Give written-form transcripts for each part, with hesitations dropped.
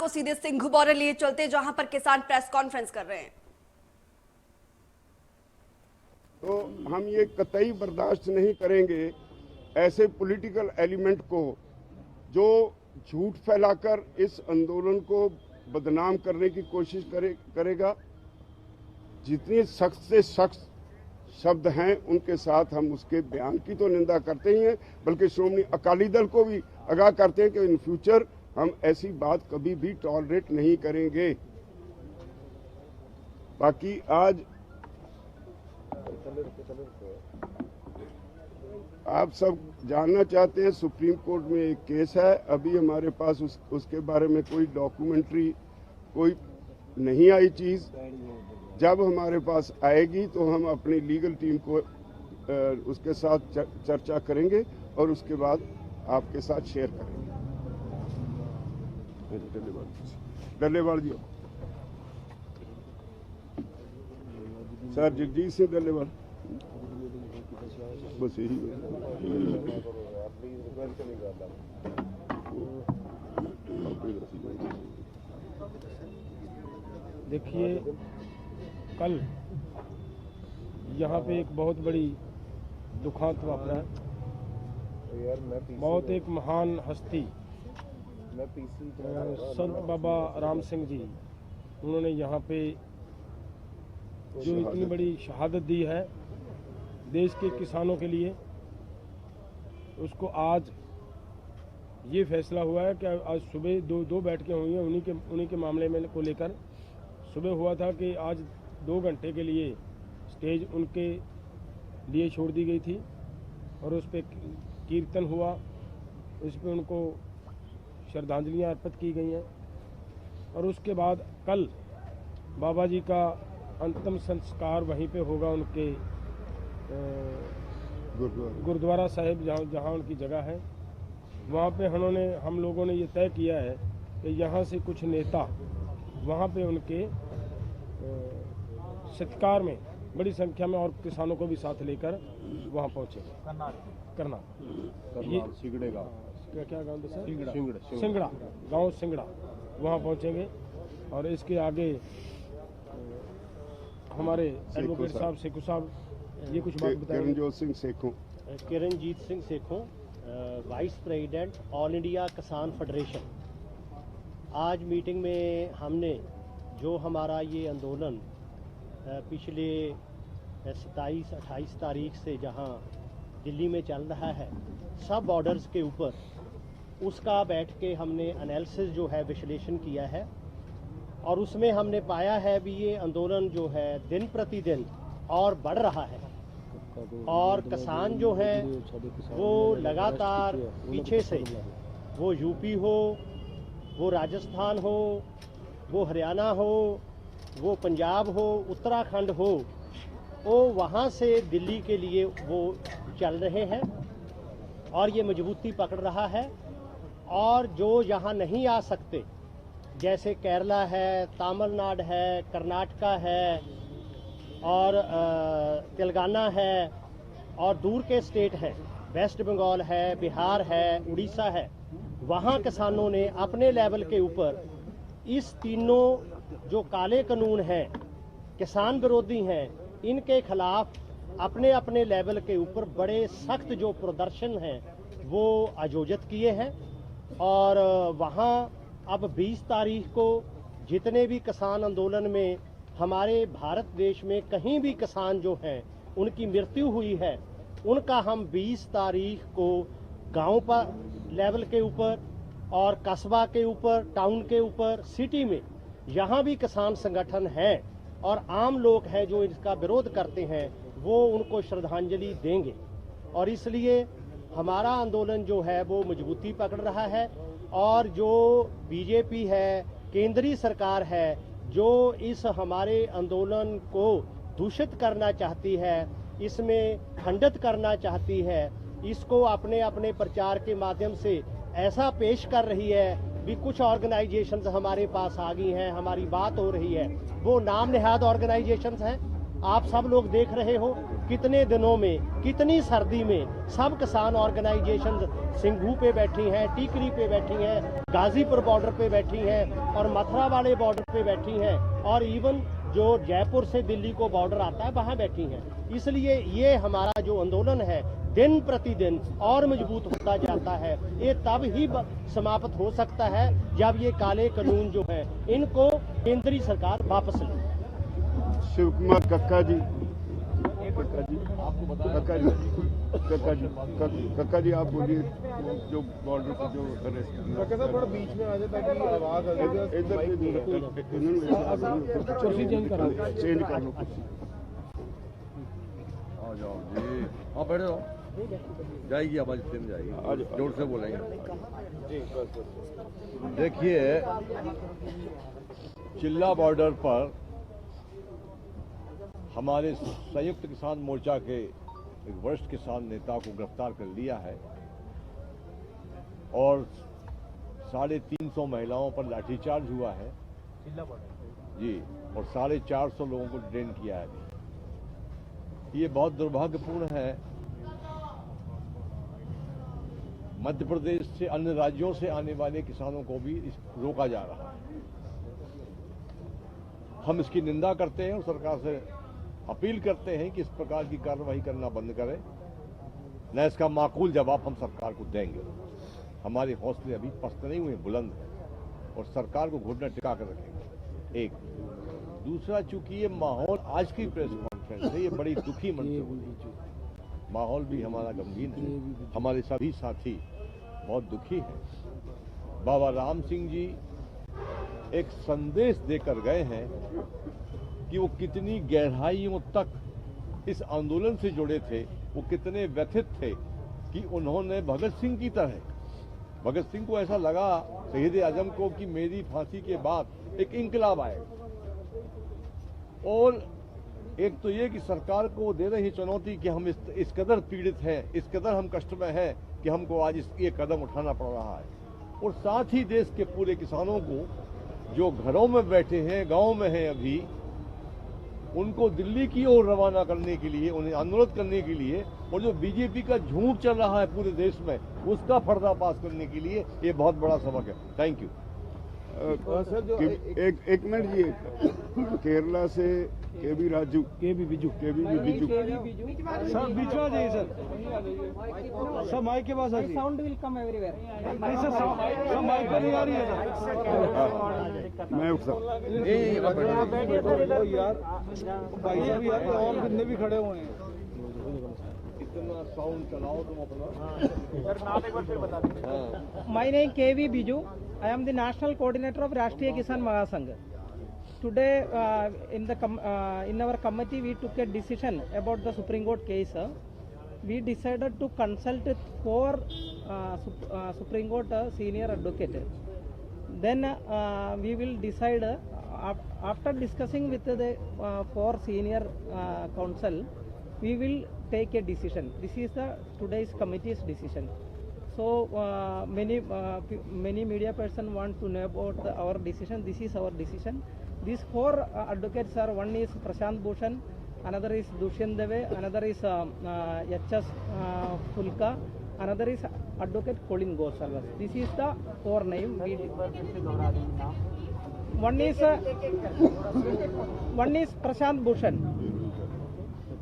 को सीधे सिंघू बॉर्डर लिए चलते, जहां पर किसान प्रेस कॉन्फ्रेंस कर रहे हैं। तो हम ये कतई बर्दाश्त नहीं करेंगे ऐसे पॉलिटिकल एलिमेंट को जो झूठ फैलाकर इस आंदोलन को बदनाम करने की कोशिश करेगा। जितने सख्त से सख्त शब्द हैं उनके साथ हम उसके बयान की तो निंदा करते ही हैं, बल्कि श्रोमणी अकाली दल को भी आगाह करते हैं कि इन फ्यूचर हम ऐसी बात कभी भी टॉलरेट नहीं करेंगे। बाकी आज आप सब जानना चाहते हैं, सुप्रीम कोर्ट में एक केस है, अभी हमारे पास उसके बारे में कोई डॉक्यूमेंट्री कोई नहीं आई चीज। जब हमारे पास आएगी तो हम अपनी लीगल टीम को उसके साथ चर्चा करेंगे और उसके बाद आपके साथ शेयर करेंगे। डल्लेवाल जी, सर जगजीत सिंह डल्लेवाल, बस यही देखिए, कल यहाँ पे एक बहुत बड़ी दुखांत वापरा है। बहुत एक महान हस्ती संत बाबा राम सिंह जी, उन्होंने यहाँ पे जो इतनी बड़ी शहादत दी है देश के किसानों के लिए, उसको आज ये फैसला हुआ है कि आज सुबह दो बैठकें हुई हैं उन्हीं के मामले में को लेकर। सुबह हुआ था कि आज 2 घंटे के लिए स्टेज उनके लिए छोड़ दी गई थी और उस पर कीर्तन हुआ, उस पर उनको श्रद्धांजलियाँ अर्पित की गई हैं। और उसके बाद कल बाबा जी का अंतिम संस्कार वहीं पे होगा, उनके गुरुद्वारा साहिब जहाँ उनकी जगह है। वहाँ पे हम लोगों ने ये तय किया है कि यहाँ से कुछ नेता वहाँ पे उनके सत्कार में बड़ी संख्या में और किसानों को भी साथ लेकर वहाँ पहुँचेंगे। कर्नाल सिंगड़े गाँव, क्या गाँव सर? सिंगड़ा गाँव, सिंगड़ा, वहाँ पहुँचेंगे। और इसके आगे हमारे एडवोकेट साहब सेखू साहब ये कुछ बात बताएंगे। Kiranjit Singh Sekhon, vice president all India Kisan federation. आज मीटिंग में हमने जो हमारा ये आंदोलन पिछले 27-28 तारीख से जहां दिल्ली में चल रहा है सब बॉर्डर्स के ऊपर, उसका बैठ के हमने एनालिसिस जो है विश्लेषण किया है। और उसमें हमने पाया है भी ये आंदोलन जो है दिन प्रतिदिन और बढ़ रहा है और किसान जो हैं वो लगातार पीछे से, वो यूपी हो, वो राजस्थान हो, वो हरियाणा हो, वो पंजाब हो, उत्तराखंड हो, वो वहाँ से दिल्ली के लिए वो चल रहे हैं और ये मजबूती पकड़ रहा है। और जो यहाँ नहीं आ सकते, जैसे केरला है, तमिलनाडु है, कर्नाटका है और तेलंगाना है और दूर के स्टेट हैं, वेस्ट बंगाल है, बिहार है, उड़ीसा है, वहाँ किसानों ने अपने लेवल के ऊपर इस तीनों जो काले कानून हैं, किसान विरोधी हैं, इनके खिलाफ अपने अपने लेवल के ऊपर बड़े सख्त जो प्रदर्शन हैं वो आयोजित किए हैं। और वहाँ अब 20 तारीख को जितने भी किसान आंदोलन में हमारे भारत देश में कहीं भी किसान जो हैं उनकी मृत्यु हुई है, उनका हम 20 तारीख को गांव पर लेवल के ऊपर और कस्बा के ऊपर, टाउन के ऊपर, सिटी में यहाँ भी किसान संगठन हैं और आम लोग हैं जो इसका विरोध करते हैं, वो उनको श्रद्धांजलि देंगे। और इसलिए हमारा आंदोलन जो है वो मजबूती पकड़ रहा है। और जो बीजेपी है, केंद्रीय सरकार है, जो इस हमारे आंदोलन को दूषित करना चाहती है, इसमें खंडित करना चाहती है, इसको अपने अपने प्रचार के माध्यम से ऐसा पेश कर रही है भी कुछ ऑर्गेनाइजेशंस हमारे पास आ गई हैं, हमारी बात हो रही है, वो नाम निहाद ऑर्गेनाइजेशंस हैं आप सब लोग देख रहे हो कितने दिनों में, कितनी सर्दी में सब किसान ऑर्गेनाइजेशन सिंघू पे बैठी हैं, टीकरी पे बैठी हैं, गाजीपुर बॉर्डर पे बैठी हैं और मथुरा वाले बॉर्डर पे बैठी हैं और इवन जो जयपुर से दिल्ली को बॉर्डर आता है वहां बैठी हैं। इसलिए ये हमारा जो आंदोलन है दिन प्रतिदिन और मजबूत होता जाता है। ये तब ही समाप्त हो सकता है जब ये काले कानून जो है इनको केंद्रीय सरकार वापस ले। शिव कुमार कक्का जी, कक्का जी आप बोलिए, जो बॉर्डर पर जो थोड़ा बीच में आ जाए ताकि आवाज आ जाए। चेंज कर लो कुर्सी। आ जाओ जी, हाँ बैठे रहो, जाएगी आवाज, इतने में जाएगी, जोर से बोलेंगे। देखिए, चिल्ला बॉर्डर पर हमारे संयुक्त किसान मोर्चा के एक वरिष्ठ किसान नेता को गिरफ्तार कर लिया है और 350 महिलाओं पर लाठीचार्ज हुआ है जी, और 450 लोगों को डिटेन किया है। ये बहुत दुर्भाग्यपूर्ण है। मध्य प्रदेश से, अन्य राज्यों से आने वाले किसानों को भी रोका जा रहा है। हम इसकी निंदा करते हैं और सरकार से अपील करते हैं कि इस प्रकार की कार्रवाई करना बंद करें, न इसका माकूल जवाब हम सरकार को देंगे। हमारे हौसले अभी पस्त नहीं हुए, बुलंद हैं और सरकार को घुटना टिका कर रखेंगे। एक दूसरा, चूंकि ये माहौल, आज की प्रेस कॉन्फ्रेंस है, ये बड़ी दुखी मंजर, माहौल भी हमारा गमगीन है, हमारे सभी साथी बहुत दुखी हैं। बाबा राम सिंह जी एक संदेश देकर गए हैं कि वो कितनी गहराइयों तक इस आंदोलन से जुड़े थे, वो कितने व्यथित थे कि उन्होंने भगत सिंह की तरह, भगत सिंह को ऐसा लगा, शहीद आजम को, कि मेरी फांसी के बाद एक इंकलाब आएगा। और एक तो ये कि सरकार को दे रही चुनौती कि हम इस कदर पीड़ित हैं, इस कदर हम कष्ट में हैं कि हमको आज ये कदम उठाना पड़ रहा है। और साथ ही देश के पूरे किसानों को जो घरों में बैठे हैं, गांव में हैं अभी, उनको दिल्ली की ओर रवाना करने के लिए, उन्हें आंदोलन करने के लिए, और जो बीजेपी का झूठ चल रहा है पूरे देश में, उसका पर्दाफाश करने के लिए ये बहुत बड़ा सबक है। Thank you. एक मिनट जी, केरला से केबी राजू, केबी बिजू सर बीच में आ जाइए सर माइक के पास आ जाइए। Sound will come everywhere. नहीं सर माइक पर नहीं आ रही है सर। मैं उठता हूँ यार, भाई साहब यार और कितने भी खड़े हुए हैं। इतना साउंड चलाओ तुम अपना। My name KV Biju. I am the national coordinator of Rashtriya Kisan Mahasangh. Today, in our committee, we took a decision about the Supreme Court case. We decided to consult 4 Supreme Court senior advocate. Then we will decide after discussing with the 4 senior counsel. We will take a decision. This is the today's committee's decision. So many media person want to know about our decision. This is our decision. These 4 advocates are: one is Prashant Bhushan, another is Dushyant Dave, another is H.S. Fulka, another is Advocate Colin Gosalwas. This is the 4 name. One is Prashant Bhushan,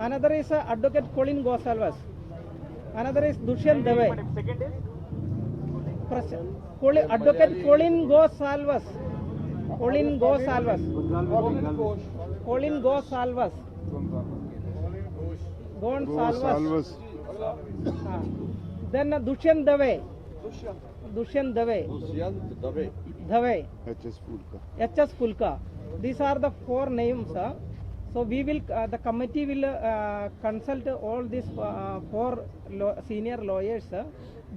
another is Advocate Colin Gosalwas, another is Dushyant Dave, Advocate Colin Gosalwas, then Dushyant Dave, H.S. Fulka. These are the 4 names. So we will, the committee will consult all these 4 senior lawyers.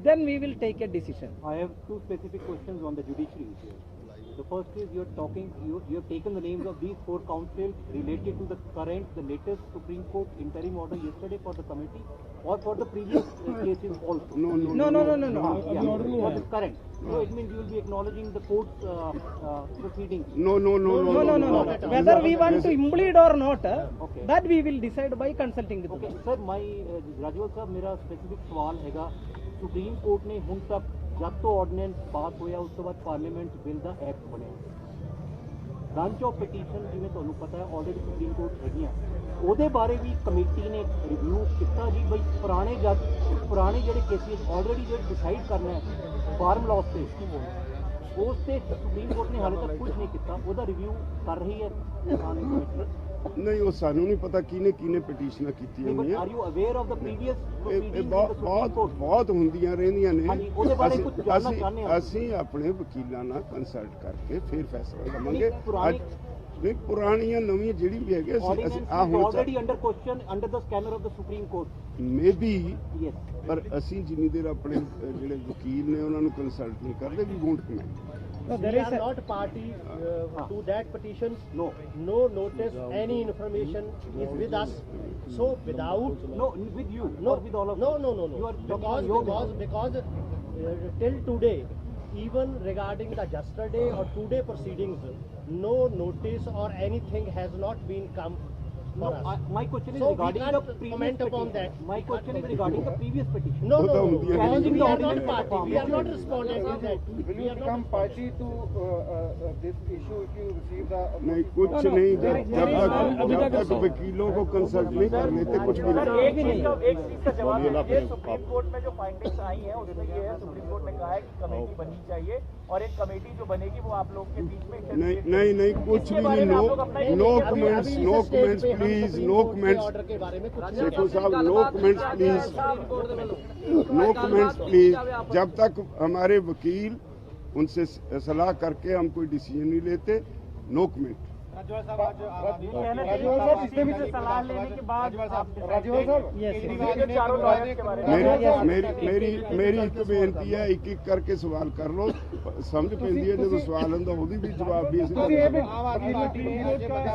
Then we will take a decision. I have 2 specific questions on the judiciary issue. The first is you have taken the names of these 4 councils related to the latest Supreme Court interim order yesterday for the committee or for the previous cases also. No. Yeah, for the current. So it means you will be acknowledging the court's proceedings. No. No. Whether we want to implead or not, Okay. that we will decide by consulting with Okay, them. Sir my राजवल साहब मेरा specific सवाल हैगा supreme court ने ਹੁਣ ਤੱਕ ਜਦ ਤੋਂ ordinance ਪਾਸ ਹੋਇਆ ਉਸ ਤੋਂ ਬਾਅਦ ਪਾਰਲੀਮੈਂਟ ਬਿੱਲ ਦਾ ਐਕਟ ਬਣਿਆ ਬ੍ਰਾਂਚ ਆਫ ਪਟੀਸ਼ਨ ਜਿਵੇਂ ਤੁਹਾਨੂੰ ਪਤਾ ਹੈ ਆਲਰੇਡੀ ਸੁਪਰੀਮ ਕੋਰਟ ਹੈਗੀਆਂ ਉਹਦੇ ਬਾਰੇ ਵੀ ਕਮੇਟੀ ਨੇ ਰਿਵਿਊ ਕੀਤਾ ਜੀ ਬਈ ਪੁਰਾਣੇ ਜਿਹੜੇ ਕੇਸਿਸ ਆਲਰੇਡੀ ਜਿਹੜੇ ਡਿਸਾਈਡ ਕਰਨਾ ਹੈ ਫਾਰਮ ਲਾਅ ਤੇ ਉਸ ਤੇ ਸੁਪਰੀਮ ਕੋਰਟ ਨੇ ਹਾਲੇ ਤੱਕ ਕੁਝ ਨਹੀਂ ਕੀਤਾ ਉਹਦਾ ਰਿਵਿਊ ਕਰ ਰਹੀ ਹੈ ਕਮੇਟੀ ਨਹੀਂ ਉਹ ਸਾਨੂੰ ਨਹੀਂ ਪਤਾ ਕਿਹਨੇ ਪਟੀਸ਼ਨਾਂ ਕੀਤੀਆਂ ਹੋਈਆਂ are you aware of the previous ਇਹ ਬਹੁਤ ਹੁੰਦੀਆਂ ਰਹਿੰਦੀਆਂ ਨੇ ਹਾਂਜੀ, ਉਹਦੇ ਬਾਰੇ ਕੁਝ ਜਾਣਨਾ ਚਾਹੁੰਦੇ ਹਾਂ। ਅਸੀਂ ਆਪਣੇ ਵਕੀਲਾਂ ਨਾਲ ਕੰਸਲਟ ਕਰਕੇ ਫਿਰ ਫੈਸਲਾ ਲਵਾਂਗੇ ਪੁਰਾਣੀ- ਨਹੀਂ ਪੁਰਾਣੀਆਂ ਨਵੀਆਂ ਜਿਹੜੀ ਵੀ ਹੈਗੇ ਅਸੀਂ already under question under the scanner of the supreme court maybe yes ਪਰ ਅਸੀਂ ਜਿੰਨੀ ਦੇਰ ਆਪਣੇ ਜਿਹੜੇ ਵਕੀਲ ਨੇ ਉਹਨਾਂ ਨੂੰ ਕੰਸਲਟ ਨਹੀਂ ਕਰਦੇ ਵੀ won't comment No, We there is are not party to that petition. No notice, any information is with us. So without no with you no or with all of no you. no no You no are talking on your behalf. because till today, even regarding the yesterday or today proceedings, no notice or anything has not been come for No, us. my question is So we regarding can't the previous comment upon petition. that. My question is regarding the previous petition. No, वो no, तो no. होती है। Because we are not Challenging the party. We are not responding to that. Will We you are become not party to this issue if you receive the नहीं कुछ No, नहीं there is- जब तक वकीलों को consult नहीं कर लेते कुछ भी नहीं एक भी नहीं। एक चीज का जवाब दीजिए सुप्रीम कोर्ट में जो फाइंडिंग्स आई हैं उसमें ये है सुप्रीम कोर्ट ने कहा है कि कमेटी बननी चाहिए और एक कमेटी जो बनेगी वो आप लोग के बीच में नहीं कुछ भी नहीं no comments please no comments order के बारे में कुछ नहीं शेखू साहब नो कमेंट्स प्लीज जब तक हमारे वकील उनसे सलाह करके हम कोई डिसीजन नहीं लेते नो कमेंट राजवल साहब इसके भी सलाह लेने के बाद राजवल साहब Yes. चारों लॉयर्स के बारे में मेरी एक बेनती है एक करके सवाल कर लो समझ पैंदी है जो सवाल ਹੁੰਦਾ ਉਹਦੀ ਵੀ ਜਵਾਬ ਵੀ ਅਸੀਂ ਤੁਸੀਂ ਇਹ ਵੀ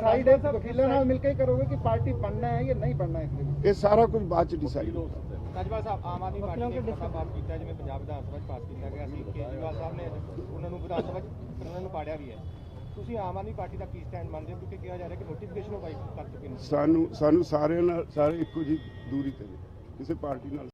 ਸਾਈਡ ਹੈ ਵਕੀਲਾਂ ਨਾਲ ਮਿਲ ਕੇ ਹੀ ਕਰੋਗੇ ਕਿ ਪਾਰਟੀ ਬਣਨਾ ਹੈ ਜਾਂ ਨਹੀਂ ਬਣਨਾ ਹੈ ਇਹ ਸਾਰਾ ਕੁਝ ਬਾਅਦ ਚ ਡਿਸਾਈਡ ਹੋਗਾ ਰਾਜਪਾਲ ਸਾਹਿਬ ਆਮ ਆਦਮੀ ਪਾਰਟੀ ਨੇ ਇੱਕ ਪਾਸ ਕੀਤਾ ਜਿਵੇਂ ਪੰਜਾਬ ਵਿਧਾਨ ਸਭਾ 'ਚ ਪਾਸ ਕੀਤਾ ਗਿਆ ਸੀ ਕੇਜਰੀਵਾਲ ਸਾਹਿਬ ਨੇ ਉਹਨਾਂ ਨੂੰ ਵਿਧਾਨ ਸਭਾ 'ਚ ਉਹਨਾਂ ਨੂੰ ਪਾੜਿਆ ਵੀ ਹੈ ਤੁਸੀਂ ਆਮ ਆਦਮੀ ਪਾਰਟੀ ਦਾ ਕੀ ਸਟੈਂਡ ਮੰਨਦੇ ਹੋ ਕਿਉਂਕਿ ਕਿਹਾ ਜਾ ਰਿਹਾ ਕਿ ਨੋਟੀਫਿਕੇਸ਼ਨ ਉਹ ਕਰ ਚੁੱਕੇ ਨੇ ਸਾਨੂੰ ਸਾਰਿਆਂ ਨਾਲ ਸਾਰੇ ਇੱਕੋ ਜਿਹੀ ਦੂਰੀ ਤੇ ਨੇ ਕਿਸੇ ਪਾਰਟੀ ਨਾਲ